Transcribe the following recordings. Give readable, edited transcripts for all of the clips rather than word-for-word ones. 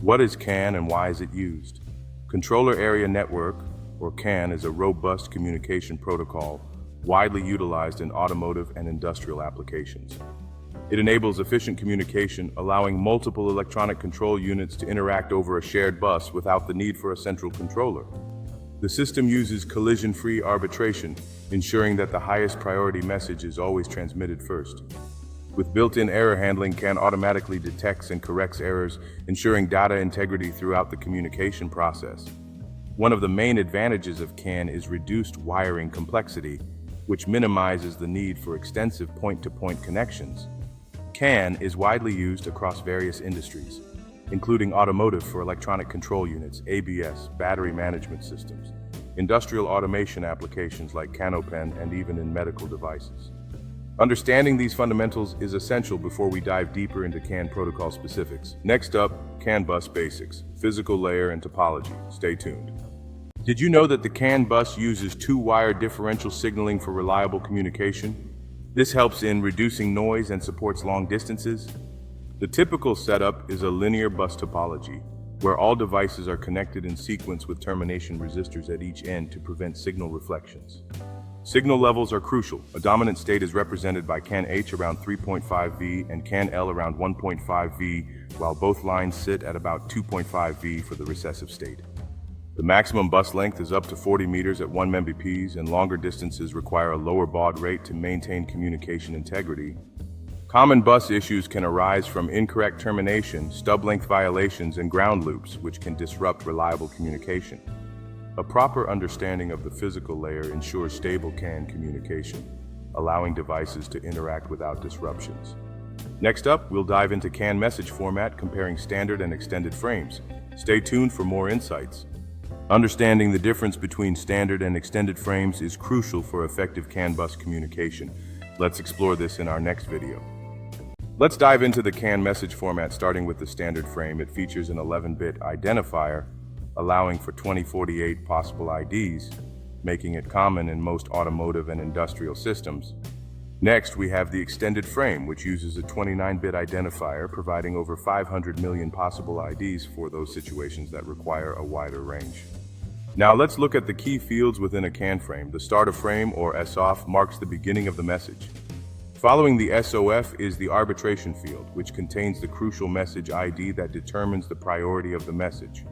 What is CAN and why is it used? Controller Area Network, or CAN, is a robust communication protocol widely utilized in automotive and industrial applications. It enables efficient communication, allowing multiple electronic control units to interact over a shared bus without the need for a central controller. The system uses collision-free arbitration, ensuring that the highest priority message is always transmitted first. With built-in error handling, CAN automatically detects and corrects errors, ensuring data integrity throughout the communication process. One of the main advantages of CAN is reduced wiring complexity, which minimizes the need for extensive point-to-point connections. CAN is widely used across various industries, including automotive for electronic control units, ABS, battery management systems, industrial automation applications like CANopen, and even in medical devices. Understanding these fundamentals is essential before we dive deeper into CAN protocol specifics. Next up, CAN bus basics, physical layer and topology. Stay tuned. Did you know that the CAN bus uses two-wire differential signaling for reliable communication? This helps in reducing noise and supports long distances. The typical setup is a linear bus topology, where all devices are connected in sequence with termination resistors at each end to prevent signal reflections. Signal levels are crucial. A dominant state is represented by CAN H around 3.5 V and CAN L around 1.5 V, while both lines sit at about 2.5 V for the recessive state. The maximum bus length is up to 40 meters at 1 Mbps, and longer distances require a lower baud rate to maintain communication integrity. Common bus issues can arise from incorrect termination, stub length violations, and ground loops, which can disrupt reliable communication. A proper understanding of the physical layer ensures stable CAN communication, allowing devices to interact without disruptions. Next up, we'll dive into CAN message format, comparing standard and extended frames. Stay tuned for more insights. Understanding the difference between standard and extended frames is crucial for effective CAN bus communication. Let's explore this in our next video. Let's dive into the CAN message format, starting with the standard frame. It features an 11-bit identifier, allowing for 2048 possible IDs, making it common in most automotive and industrial systems. Next, we have the extended frame, which uses a 29-bit identifier, providing over 500 million possible IDs for those situations that require a wider range. Now let's look at the key fields within a CAN frame. The start of frame, or SOF, marks the beginning of the message. Following the SOF is the arbitration field, which contains the crucial message ID that determines the priority of the message.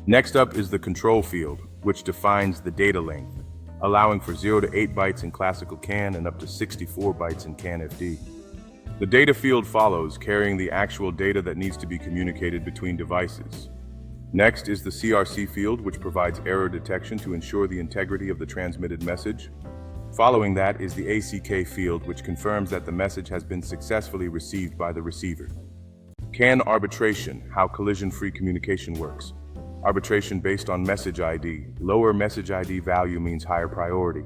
Next up is the control field, which defines the data length, allowing for 0 to 8 bytes in classical CAN and up to 64 bytes in CAN FD. The data field follows, carrying the actual data that needs to be communicated between devices. Next is the CRC field, which provides error detection to ensure the integrity of the transmitted message. Following that is the ACK field, which confirms that the message has been successfully received by the receiver. CAN arbitration, how collision-free communication works. Arbitration based on message ID. Lower message ID value means higher priority.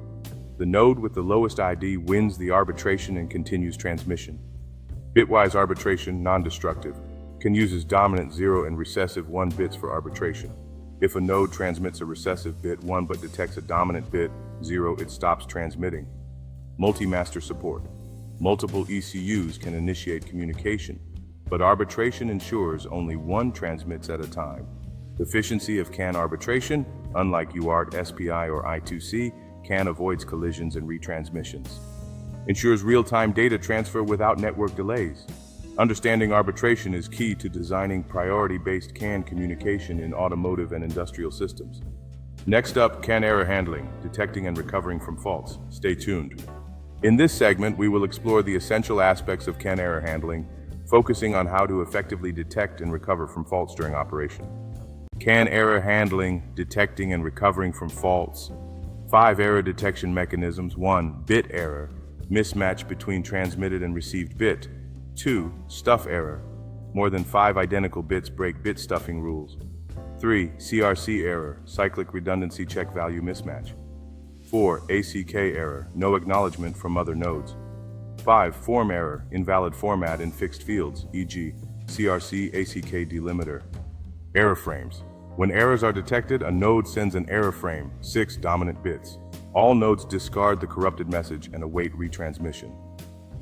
The node with the lowest ID wins the arbitration and continues transmission. Bitwise arbitration, non-destructive, can use dominant 0 and recessive 1 bits for arbitration. If a node transmits a recessive bit 1 but detects a dominant bit 0, it stops transmitting. Multi-master support. Multiple ECUs can initiate communication, but arbitration ensures only one transmits at a time. Efficiency of CAN arbitration, unlike UART, SPI, or I2C, CAN avoids collisions and retransmissions. Ensures real-time data transfer without network delays. Understanding arbitration is key to designing priority-based CAN communication in automotive and industrial systems. Next up, CAN error handling, detecting and recovering from faults. Stay tuned. In this segment, we will explore the essential aspects of CAN error handling, focusing on how to effectively detect and recover from faults during operation. CAN error handling, detecting and recovering from faults. 5 error detection mechanisms. 1. Bit error, mismatch between transmitted and received bit. 2. Stuff error, more than 5 identical bits break bit stuffing rules. 3. CRC error, cyclic redundancy check value mismatch. 4. ACK error, no acknowledgement from other nodes. 5. Form error, invalid format in fixed fields, e.g. CRC ACK delimiter. Error frames. When errors are detected, a node sends an error frame, 6 dominant bits. All nodes discard the corrupted message and await retransmission.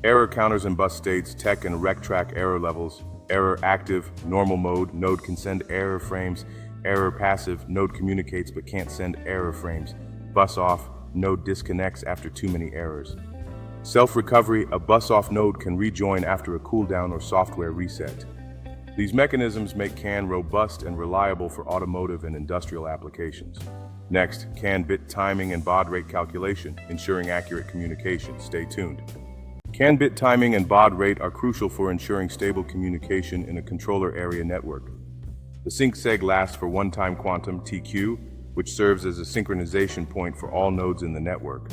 Error counters and bus states, tech and rec track error levels. Error active, normal mode, node can send error frames. Error passive, node communicates but can't send error frames. Bus off, node disconnects after too many errors. Self-recovery, a bus-off node can rejoin after a cooldown or software reset. These mechanisms make CAN robust and reliable for automotive and industrial applications. Next, CAN bit timing and baud rate calculation, ensuring accurate communication. Stay tuned. CAN bit timing and baud rate are crucial for ensuring stable communication in a controller area network. The sync seg lasts for one-time quantum, TQ, which serves as a synchronization point for all nodes in the network.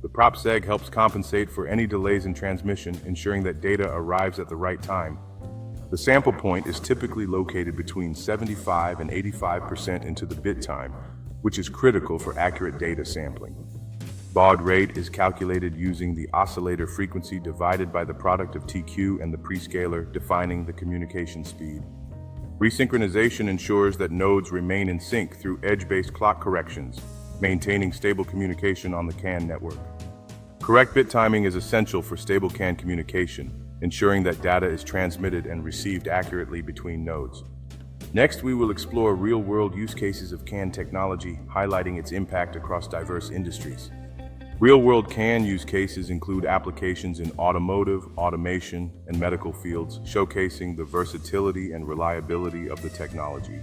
The prop seg helps compensate for any delays in transmission, ensuring that data arrives at the right time. The sample point is typically located between 75 and 85% into the bit time, which is critical for accurate data sampling. Baud rate is calculated using the oscillator frequency divided by the product of TQ and the prescaler, defining the communication speed. Resynchronization ensures that nodes remain in sync through edge-based clock corrections, maintaining stable communication on the CAN network. Correct bit timing is essential for stable CAN communication, ensuring that data is transmitted and received accurately between nodes. Next, we will explore real-world use cases of CAN technology, highlighting its impact across diverse industries. Real-world CAN use cases include applications in automotive, automation, and medical fields, showcasing the versatility and reliability of the technology.